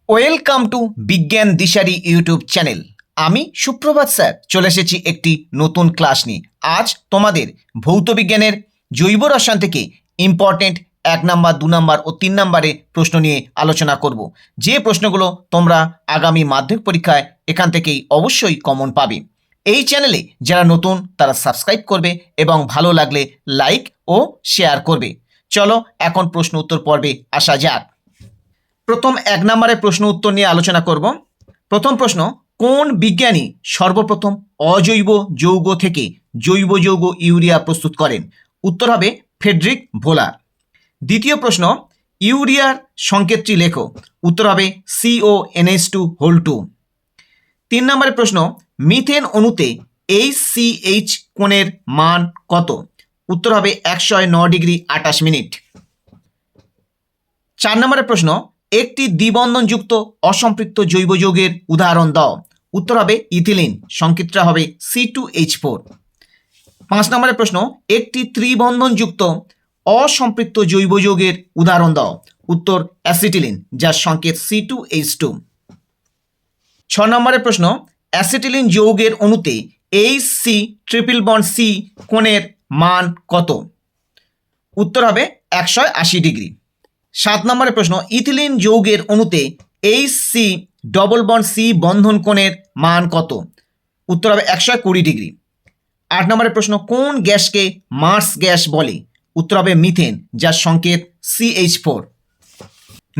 Welcome to বিজ্ঞান দিশারি YouTube channel. আমি সুপ্রভাত স্যার চলে এসেছি একটি নতুন ক্লাস নিয়ে। আজ তোমাদের ভৌত বিজ্ঞানের জৈব রসায়ন থেকে ইম্পর্টেন্ট 1 নাম্বার 2 নাম্বার ও 3 নাম্বারে প্রশ্ন নিয়ে আলোচনা করব, যে প্রশ্নগুলো তোমরা আগামী মাধ্যমিক পরীক্ষায় এখান থেকেই অবশ্যই কমন পাবে। এই চ্যানেলে যারা নতুন তারা সাবস্ক্রাইব করবে এবং ভালো লাগলে লাইক ও শেয়ার করবে। চলো এখন প্রশ্ন উত্তর পর্বে আসা যাক। প্রথম 1 নম্বরের প্রশ্ন উত্তর নিয়ে আলোচনা করব। প্রথম প্রশ্ন, কোন বিজ্ঞানী সর্বপ্রথম অজৈব যৌগ থেকে জৈব যৌগ ইউরিয়া প্রস্তুত করেন? উত্তর হবে ফ্রেডরিক ভোলার। দ্বিতীয় প্রশ্ন, ইউরিয়ার সংকেতটি লেখো। উত্তর হবে CONH2 3 নম্বরের প্রশ্ন, মিথেন অণুতে HCH কোণের মান কত? উত্তর হবে 109 ডিগ্রি 28 মিনিট। 4 নম্বরের প্রশ্ন, একটি দ্বিবন্ধনযুক্ত অসম্পৃক্ত জৈব যৌগের উদাহরণ দাও। উত্তর হবে ইথিলিন, সংকেতটা হবে C2H4। 5 নম্বরের প্রশ্ন, একটি ত্রিবন্ধনযুক্ত অসম্পৃক্ত জৈব যৌগের উদাহরণ দাও। উত্তর অ্যাসিটিলিন, যার সংকেত C2H2। 6 নম্বরের প্রশ্ন, অ্যাসিটিলিন যৌগের অণুতে HC ট্রিপল বন্ড C কোণের মান কত? উত্তর হবে 180 ডিগ্রি। 7 নম্বরের প্রশ্ন, ইথিলিন যৌগের অণুতে HC ডবল বন্ড C বন্ধন কোণের মান কত? উত্তর হবে 120 ডিগ্রি। 8 নম্বরের প্রশ্ন, কোন গ্যাসকে মার্স গ্যাস বলে? উত্তর হবে মিথেন, যার সংকেত CH4।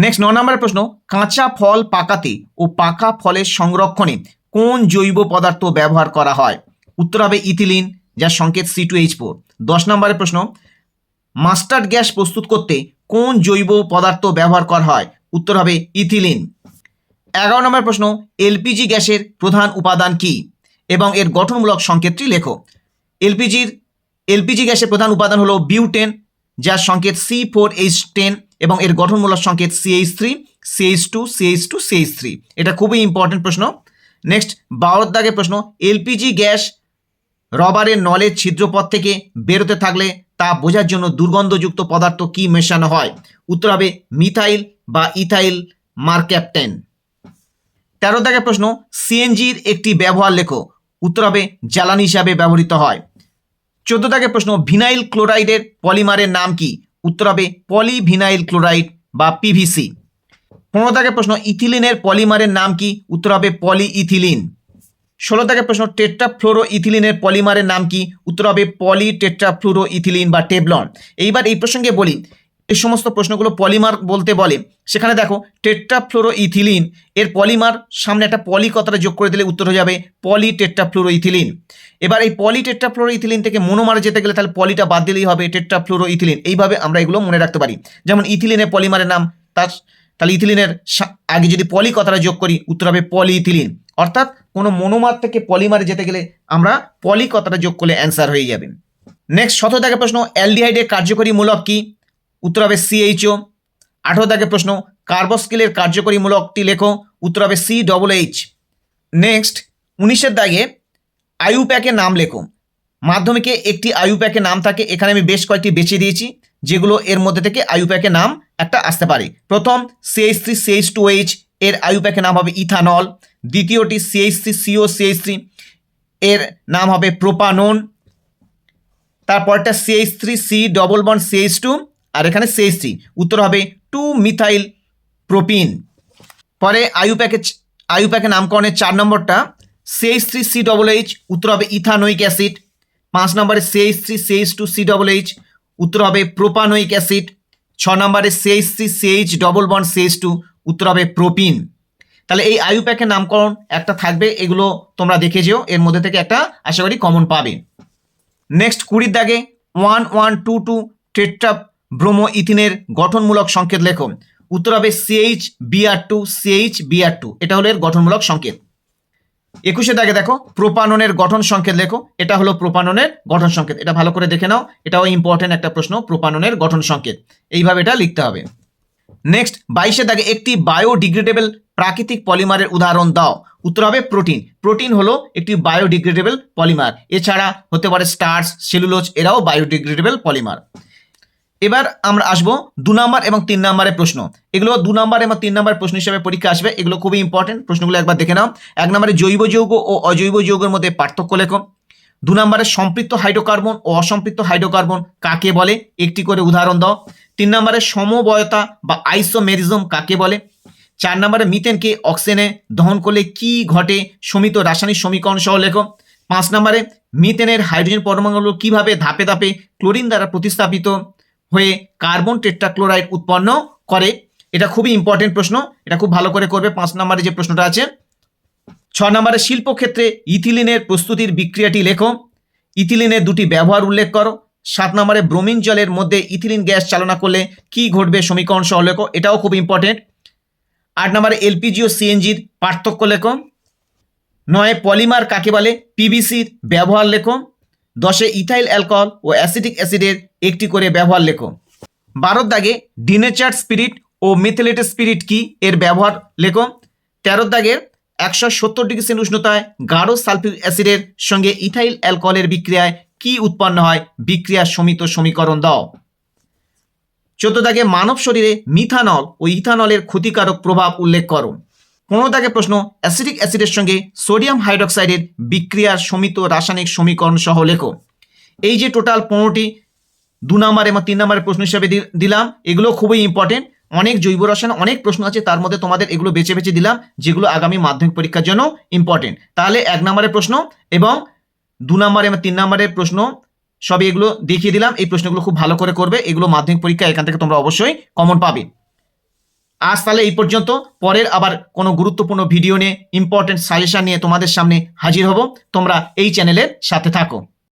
নেক্সট 9 নম্বরের প্রশ্ন, কাঁচা ফল পাকাতে ও পাকা ফলের সংরক্ষণে কোন জৈব পদার্থ ব্যবহার করা হয়? উত্তর হবে ইথিলিন, যার সংকেত C2H4। 10 নম্বরের প্রশ্ন, মাস্টার্ড গ্যাস প্রস্তুত করতে কোন জৈব পদার্থ ব্যবহার করা হয়? উত্তর হবে ইথিলিন। 11 নম্বর প্রশ্ন, এলপিজি গ্যাসের প্রধান উপাদান কি এবং এর গঠনমূলক সংকেতটি লেখো। এলপিজি গ্যাসের প্রধান উপাদান হলো বিউটেন, যার সংকেত C4H10 এবং এর গঠনমূলক সংকেত CH3 CH2 CH2 CH3। এটা খুবই ইম্পর্টেন্ট প্রশ্ন। নেক্সট 12 দাগের প্রশ্ন, এলপিজি গ্যাস রবারের নলের ছিদ্রপথ থেকে বেরোতে থাকলে তা বোঝার জন্য দুর্গন্ধযুক্ত পদার্থ কি মেশানো হয়? উত্তর হবে মিথাইল বা ইথাইল মারক্যাপটেন। 13 দাগের প্রশ্ন, সিএনজির একটি ব্যবহার লেখো। উত্তর হবে জ্বালানি হিসাবে ব্যবহৃত হয়। 14 দাগের প্রশ্ন, ভিনাইল ক্লোরাইডের পলিমারের নাম কি? উত্তর হবে পলিভিনাইল ক্লোরাইড বা PVC। 15 দাগের প্রশ্ন, ইথিলিনের পলিমারের নাম কি? উত্তর হবে পলিইথিলিন। 16 দাগের প্রশ্ন, টেট্রাফ্লোরো ইথিলিনের পলিমারের নাম কি? উত্তর হবে পলিটেট্রাফ্লুরো ইথিলিন বা টেবলন। এইবার এই প্রসঙ্গে বলি, এই সমস্ত প্রশ্নগুলো পলিমার বলতে বলে, সেখানে দেখো টেট্রাফ্লোরো ইথিলিন এর পলিমার সামনে একটা পলি কথাটা যোগ করে দিলে উত্তর হয়ে যাবে পলিটেট্রাফ্লুরো ইথিলিন। এবার এই পলিটেট্রাফ্লুরো ইথিলিন থেকে মনোমারে যেতে গেলে তাহলে পলিটা বাদ দিলেই হবে টেট্রাফ্লুরো ইথিলিন। এইভাবে আমরা এগুলো মনে রাখতে পারি। যেমন ইথিলিনের পলিমারের নাম, তাহলে ইথিলিনের আগে যদি পলি কথাটা যোগ করি উত্তর হবে পলিইথিলিন। অর্থাৎ কোনো মনোমার থেকে পলিমারে যেতে গেলে আমরা পলি কথাটা যোগ করলে অ্যান্সার হয়ে যাবে। নেক্সট 17 দাগের প্রশ্ন, অ্যালডিহাইডের কার্যকরী মূলক কি? উত্তর হবে CHO। 18 দাগের প্রশ্ন, কার্বক্সিলের কার্যকরী মূলকটি লেখো। উত্তর হবে COOH। নেক্সট 19 দাগে আইইউপ্যাকের নাম লেখো। মাধ্যমিকে একটি আইইউপ্যাকের নাম থাকে, এখানে আমি বেশ কয়েকটি বেছে দিয়েছি, যেগুলো এর মধ্যে থেকে আইইউপ্যাকের নাম একটা আসতে পারে। প্রথম CH3CH2OH এর আইইউপ্যাকের নাম হবে ইথানল। দ্বিতীয়টি CH3COCH3 এর নাম হবে প্রোপানন। তারপরটা CH3C ডবল বন্ড CH2 আর এখানে CH3, উত্তর হবে 2 মিথাইল প্রোপিন। পরে আইইউপ্যাকের নামকরণের 4 নম্বরটা CH3COOH, উত্তর হবে ইথানোইক অ্যাসিড। 5 নম্বরে CH3CH2COOH, উত্তর হবে প্রোপানোইক অ্যাসিড। 6 নম্বরে CH3CH ডবল বন্ড CH2, উত্তর হবে প্রোপিন। তাহলে এই আইইউপ্যাকের নামকরণ একটা থাকবে, এগুলো তোমরা দেখে যেও, এর মধ্যে থেকে একটা আশা করি কমন পাবে। নেক্সট 20 দাগে 1122 টেট্রা ব্রোমো ইথিনের গঠনমূলক সংকেত লেখো। উত্তর হবে CHBr2 CHBr2, এটা হলো এর গঠনমূলক সংকেত। 21 দাগে দেখো প্রোপাননের গঠন সংকেত লেখো। এটা হলো প্রোপাননের গঠন সংকেত, এটা ভালো করে দেখে নাও, এটাও ইম্পর্টেন্ট একটা প্রশ্ন, প্রোপাননের গঠন সংকেত। এইভাবে এটা লিখতে হবে। নেক্সট 22 দাগে একটি বায়োডিগ্রেডেবল প্রাকৃতিক পলিমারের উদাহরণ দাও। উত্তর হবে প্রোটিন। প্রোটিন হলো একটি বায়োডিগ্রেডেবল পলিমার। এছাড়া হতে পারে স্টার্চ, সেলুলোজ, এরাও বায়োডিগ্রেডেবল পলিমার। এবার আমরা আসবো 2 নম্বর এবং 3 নম্বরের প্রশ্ন। এগুলো 2 নম্বর এবং 3 নম্বরের প্রশ্ন হিসেবে পরীক্ষা আসবে। এগুলো খুবই ইম্পর্টেন্ট, প্রশ্নগুলো একবার দেখে নাও। 1 নম্বরে জৈব যৌগ ও অজৈব যৌগের মধ্যে পার্থক্য লেখো। 2 নম্বরে সম্পৃক্ত হাইড্রোকার্বন ও অসম্পৃক্ত হাইড্রোকার্বন কাকে বলে, একটি করে উদাহরণ দাও। 3 নম্বরে সমবয়তা বা আইসোমেরিজম কাকে বলে। 4 নম্বরে মিথেনকে অক্সিজেনে দহন করলে কি ঘটে, সমিত রাসায়নিক সমীকরণ সহ লেখো। 5 নম্বরে মিথেনের হাইড্রোজেন পরমাণুগুলো কিভাবে ধাপে ধাপে ক্লোরিন দ্বারা প্রতিস্থাপিত হয়ে কার্বন টেট্রাক্লোরাইড উৎপন্ন করে। এটা খুবই ইম্পর্টেন্ট প্রশ্ন, এটা খুব ভালো করে করবে। 5 নম্বরে যে প্রশ্নটা আছে। 6 নম্বরে শিল্পক্ষেত্রে ইথিলিনের প্রস্তুতির বিক্রিয়াটি লেখো। ইথিলিনের 2টি ব্যবহার উল্লেখ করো। 7 নম্বরে ব্রোমিন জলের মধ্যে ইথিলিন গ্যাস চালনা করলে কি ঘটবে, সমীকরণ সহ লেখো। এটাও খুব ইম্পর্টেন্ট। 8 নম্বরে এলপিজি ও সিএনজির পার্থক্য লেখো। 9 পলিমার কাকে বলে, পিভিসির ব্যবহার লেখো। 10 ইথাইল অ্যালকোহল ও অ্যাসিটিক অ্যাসিডের একটি করে ব্যবহার লেখো। 12 দাগে ডিনেচার্ড স্পিরিট ও মিথিলেটেড স্পিরিট কি, এর ব্যবহার লেখো। 13 দাগে 170 ডিগ্রি সেন্টিগ্রেড উষ্ণতায় গাঢ় সালফিউরিক অ্যাসিডের সঙ্গে ইথাইল অ্যালকোহলের বিক্রিয়ায় কি উৎপন্ন হয়, বিক্রিয়ার সমিত সমীকরণ দাও। 14 দাগে মানব শরীরে মিথানল ও ইথানলের ক্ষতিকারক প্রভাব উল্লেখ করো। 15 দাগে প্রশ্ন, অ্যাসিটিক অ্যাসিডের সঙ্গে সোডিয়াম হাইড্রোক্সাইডের বিক্রিয়ার সমিত রাসায়নিক সমীকরণ সহ লেখো। এই যে টোটাল 15টি 2 নম্বর এবং 3 নম্বরের প্রশ্ন হিসেবে দিলাম, এগুলো খুবই ইম্পর্টেন্ট। অনেক জৈব রসায়ন অনেক প্রশ্ন আছে, তার মধ্যে তোমাদের এগুলো বেছে বেছে দিলাম যেগুলো আগামী মাধ্যমিক পরীক্ষার জন্য ইম্পর্টেন্ট। তাহলে 1 নম্বরের প্রশ্ন এবং 2 নম্বর এবং 3 নম্বরের প্রশ্ন সবই এগুলো দেখিয়ে দিলাম। এই প্রশ্নগুলো খুব ভালো করে করবে, এগুলো মাধ্যমিক পরীক্ষা এখান থেকে তোমরা অবশ্যই কমন পাবে। আজ তাহলে এই পর্যন্ত। পরের আবার কোনো গুরুত্বপূর্ণ ভিডিও নিয়ে, ইম্পর্টেন্ট সাজেশন নিয়ে তোমাদের সামনে হাজির হব। তোমরা এই চ্যানেলের সাথে থাকো।